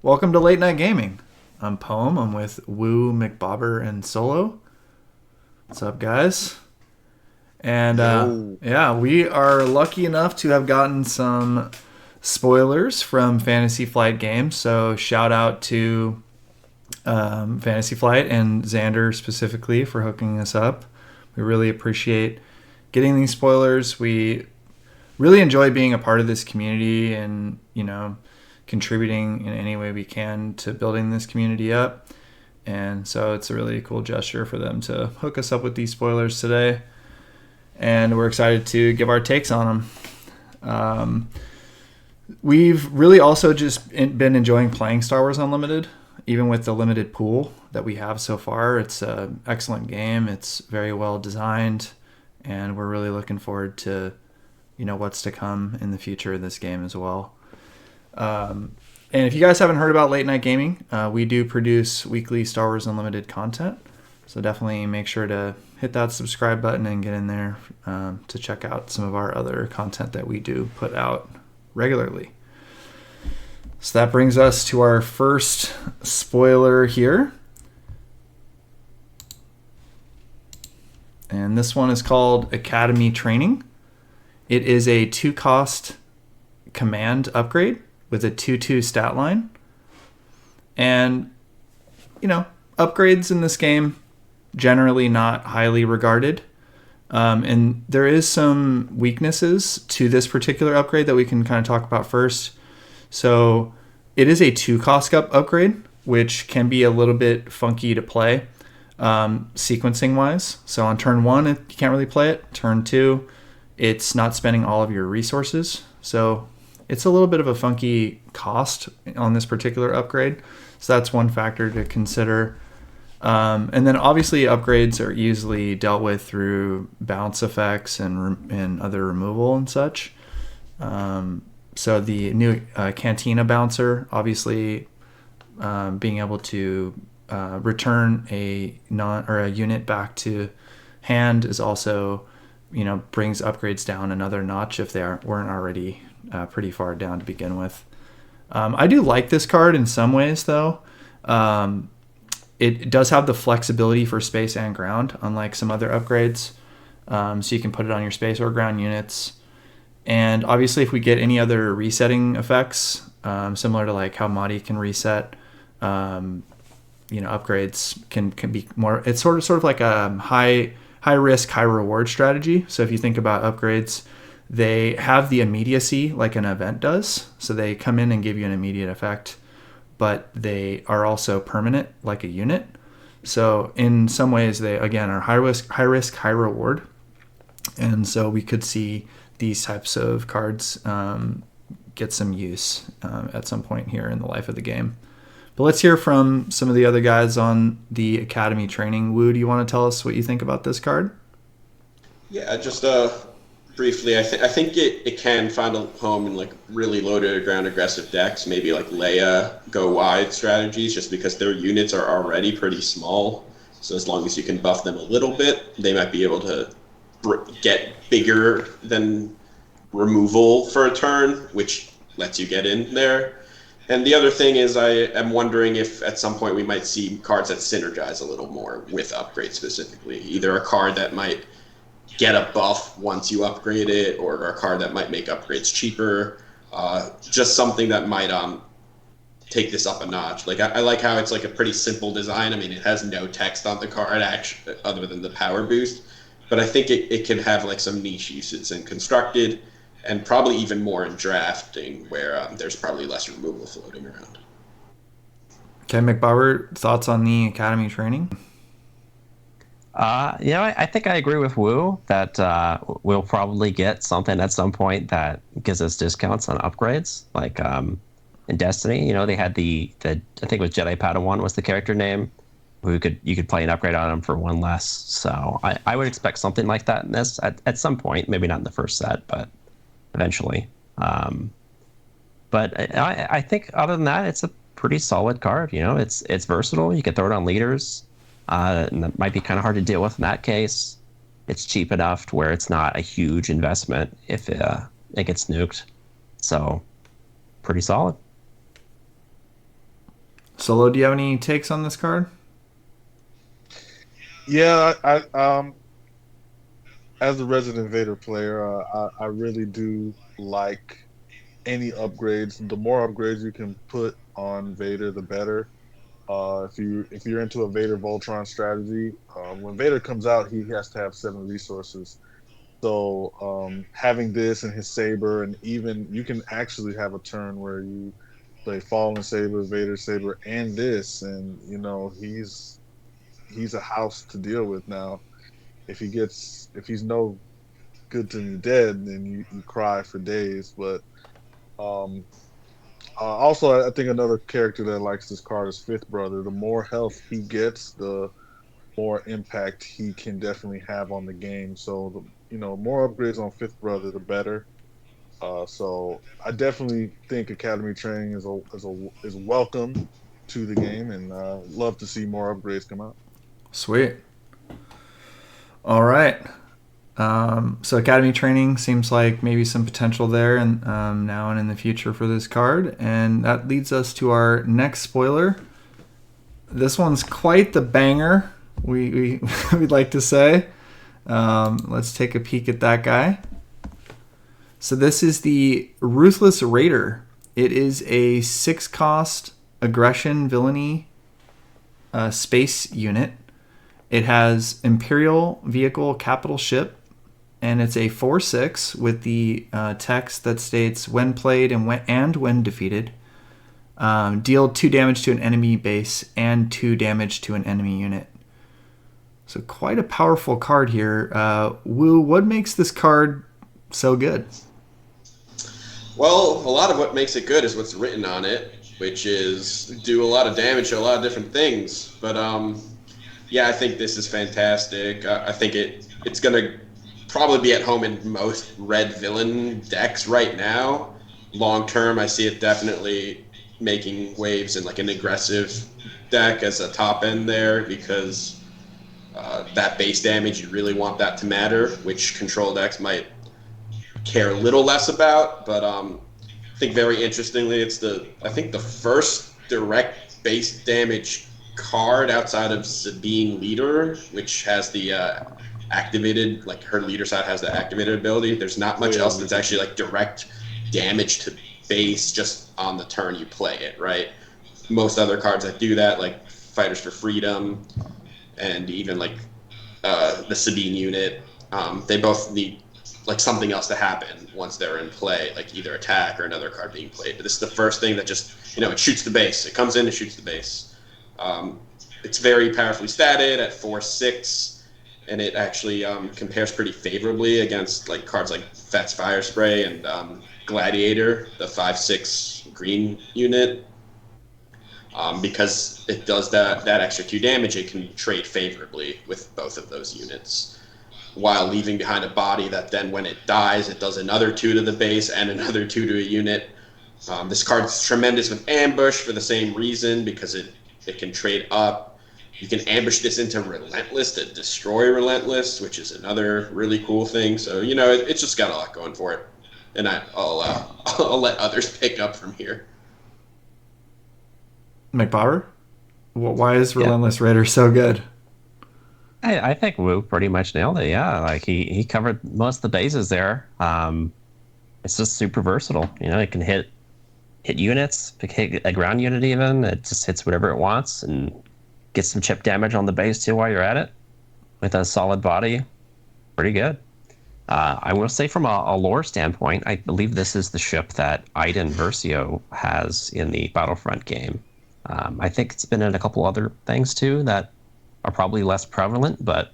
Welcome to Late Night Gaming. I'm Poem. I'm with Woo, McBobber, and Solo. What's up, guys? And Yo. yeah, we are lucky enough to have gotten some spoilers from Fantasy Flight Games. So shout out to Fantasy Flight and Xander specifically for hooking us up. We really appreciate getting these spoilers. We really enjoy being a part of this community and, contributing in any way we can to building this community up. And so it's a really cool gesture for them to hook us up with these spoilers today. And we're excited to give our takes on them. We've really also just been enjoying playing Star Wars Unlimited, even with the limited pool that we have so far. It's an excellent game. It's very well designed, and we're really looking forward to, what's to come in the future of this game as well. And if you guys haven't heard about Late Night Gaming, we do produce weekly Star Wars Unlimited content. So definitely make sure to hit that subscribe button and get in there to check out some of our other content that we do put out regularly. So that brings us to our first spoiler here. And this one is called Academy Training. It is a 2-cost command upgrade with a 2/2 stat line. And, upgrades in this game generally not highly regarded. And there is some weaknesses to this particular upgrade that we can kind of talk about first. So it is a 2-cost upgrade, which can be a little bit funky to play sequencing wise. So on turn 1, you can't really play it. Turn 2, it's not spending all of your resources. So it's a little bit of a funky cost on this particular upgrade. So that's one factor to consider. And then obviously upgrades are easily dealt with through bounce effects and other removal and such. So the new Cantina bouncer, obviously being able to return a unit back to hand is also, brings upgrades down another notch if they weren't already pretty far down to begin with. I do like this card in some ways, though. It does have the flexibility for space and ground, unlike some other upgrades. So you can put it on your space or ground units. And obviously, if we get any other resetting effects, similar to like how Mahdi can reset, upgrades can be more. It's sort of like a high risk, high reward strategy. So if you think about upgrades, they have the immediacy like an event does. So they come in and give you an immediate effect, but they are also permanent like a unit. So in some ways, they, again, are high risk, high reward. And so we could see these types of cards get some use at some point here in the life of the game. But let's hear from some of the other guys on the Academy Training. Woo, do you want to tell us what you think about this card? Yeah, just briefly, I think it can find a home in like really low to the ground aggressive decks, maybe like Leia go wide strategies, just because their units are already pretty small. So as long as you can buff them a little bit, they might be able to get bigger than removal for a turn, which lets you get in there. And the other thing is I am wondering if at some point we might see cards that synergize a little more with upgrades specifically. Either a card that might get a buff once you upgrade it, or a card that might make upgrades cheaper. Just something that might take this up a notch. Like I like how it's like a pretty simple design. I mean, it has no text on the card actually, other than the power boost. But I think it can have like some niche uses in constructed, and probably even more in drafting, where there's probably less removal floating around. Okay, McBobber, thoughts on the Academy Training? I think I agree with Wu that we'll probably get something at some point that gives us discounts on upgrades. Like in Destiny, they had the I think it was Jedi Padawan was the character name, who you could play an upgrade on him for one less. So I would expect something like that in this at some point. Maybe not in the first set, but eventually. But I think other than that, it's a pretty solid card. It's versatile. You can throw it on leaders. And that might be kind of hard to deal with in that case. It's cheap enough to where it's not a huge investment if it gets nuked. So, pretty solid. Solo, do you have any takes on this card? Yeah, as a Resident Vader player, I really do like any upgrades. The more upgrades you can put on Vader, the better. If you're into a Vader Voltron strategy, when Vader comes out, he has to have 7 resources. So having this and his saber, and even you can actually have a turn where you play Fallen Saber, Vader Saber, and this, and he's a house to deal with now. If he's no good to me dead, then you cry for days. But um, also, I think another character that likes this card is Fifth Brother. The more health he gets, the more impact he can definitely have on the game. So, more upgrades on Fifth Brother, the better. So I definitely think Academy training is welcome to the game, and love to see more upgrades come out. Sweet. All right. So Academy training seems like maybe some potential there, and now and in the future for this card, and that leads us to our next spoiler. This one's quite the banger. We we'd like to say. Let's take a peek at that guy. So this is the Ruthless Raider. It is a 6-cost aggression villainy space unit. It has Imperial Vehicle Capital Ship, and it's a 4/6 with the text that states, when played and when defeated, deal 2 damage to an enemy base and 2 damage to an enemy unit. So quite a powerful card here. Woo, what makes this card so good? Well, a lot of what makes it good is what's written on it, which is do a lot of damage to a lot of different things. But yeah, I think this is fantastic. I think it's gonna probably be at home in most red villain decks right now. Long term, I see it definitely making waves in like an aggressive deck as a top end there, because that base damage, you really want that to matter, which control decks might care a little less about. But I think very interestingly, it's I think the first direct base damage card outside of Sabine Leader, which has the activated, like her leader side has the activated ability. There's not much else that's actually like direct damage to base just on the turn you play it, right? Most other cards that do that, like Fighters for Freedom and even like the Sabine unit, they both need like something else to happen once they're in play, like either attack or another card being played. But this is the first thing that just, it shoots the base. It comes in and shoots the base. It's very powerfully statted at 4/6, and it actually compares pretty favorably against like cards like Fet's Fire Spray and Gladiator, the 5/6 green unit. Because it does that extra 2 damage, it can trade favorably with both of those units, while leaving behind a body that then when it dies, it does another 2 to the base and another 2 to a unit. This card's tremendous with Ambush for the same reason, because it can trade up. You can ambush this into Relentless to destroy Relentless, which is another really cool thing. So, it's just got a lot going for it. And I'll let others pick up from here. McBauer? Why is Relentless Raider so good? I think Wu pretty much nailed it. Yeah, like he covered most of the bases there. It's just super versatile. It can hit units, hit a ground unit even. It just hits whatever it wants and gets some chip damage on the base too while you're at it. With a solid body, pretty good. I will say from a lore standpoint, I believe this is the ship that Iden Versio has in the Battlefront game. I think it's been in a couple other things too that are probably less prevalent, but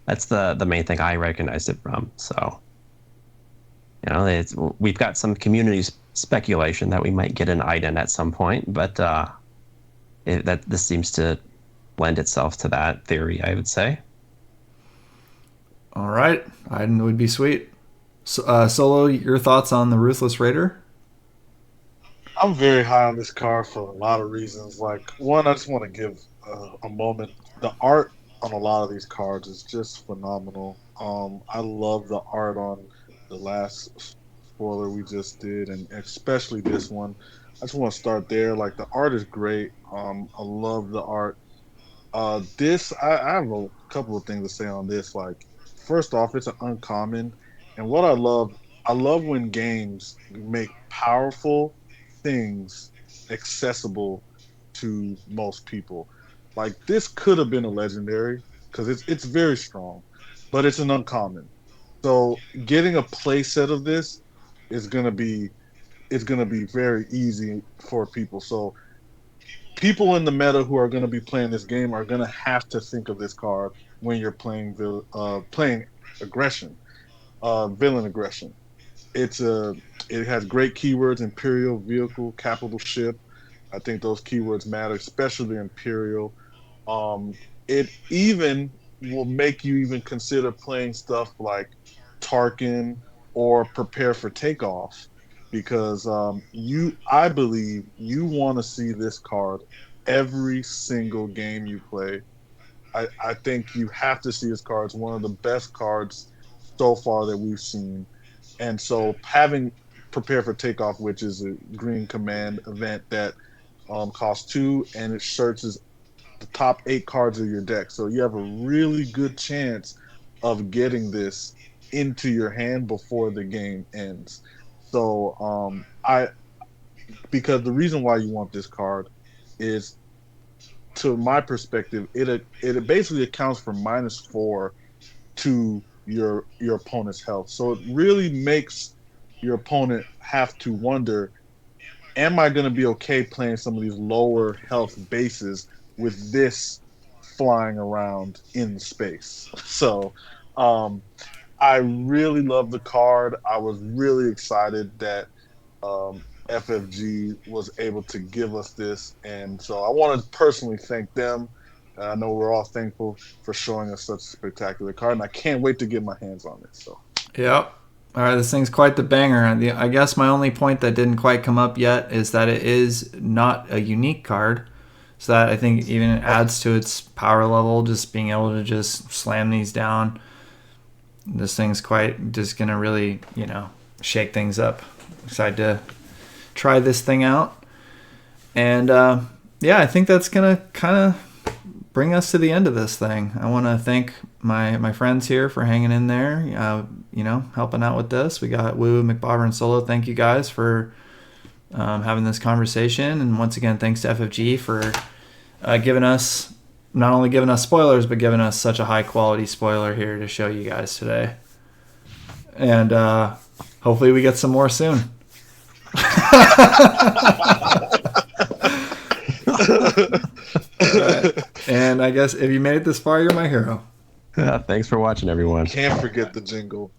that's the main thing I recognized it from. So, we've got some community speculation that we might get an Iden at some point, but this seems to lend itself to that theory, I would say. All right, Iden would be sweet. Solo, your thoughts on the Ruthless Raider? I'm very high on this card for a lot of reasons. Like, one, I just want to give a moment. The art on a lot of these cards is just phenomenal. I love the art on the last spoiler we just did, and especially this one. I just want to start there. Like the art is great. I love the art. This I have a couple of things to say on this. Like, first off, it's an uncommon, and what I love when games make powerful things accessible to most people. Like this could have been a legendary because it's very strong, but it's an uncommon. So getting a playset of this is gonna be very easy for people. So people in the meta who are going to be playing this game are going to have to think of this card when you're playing aggression, villain aggression. It has great keywords: Imperial, vehicle, capital ship. I think those keywords matter, especially Imperial. Um, it even will make you even consider playing stuff like Tarkin or Prepare for Takeoff, because I believe you want to see this card every single game you play. I think you have to see this card. It's one of the best cards so far that we've seen. And so having Prepare for Takeoff, which is a Green Command event that costs two, and it searches the top 8 cards of your deck. So you have a really good chance of getting this into your hand before the game ends. So I because the reason why you want this card is, to my perspective, it basically accounts for -4 to your opponent's health. So it really makes your opponent have to wonder, am I going to be okay playing some of these lower health bases with this flying around in space? So I really love the card. I was really excited that FFG was able to give us this. And so I want to personally thank them. I know we're all thankful for showing us such a spectacular card, and I can't wait to get my hands on it. So, Yep. All right, this thing's quite the banger. I guess my only point that didn't quite come up yet is that it is not a unique card. So that I think even adds to its power level, just being able to just slam these down. This thing's quite just going to really, shake things up. Excited to try this thing out. And yeah, I think that's going to kind of bring us to the end of this thing. I want to thank my friends here for hanging in there, helping out with this. We got Woo, McBobber, and Solo. Thank you guys for having this conversation. And once again, thanks to FFG for not only giving us spoilers, but giving us such a high quality spoiler here to show you guys today. And hopefully we get some more soon. And I guess if you made it this far, you're my hero. Thanks for watching, everyone. Can't forget the jingle.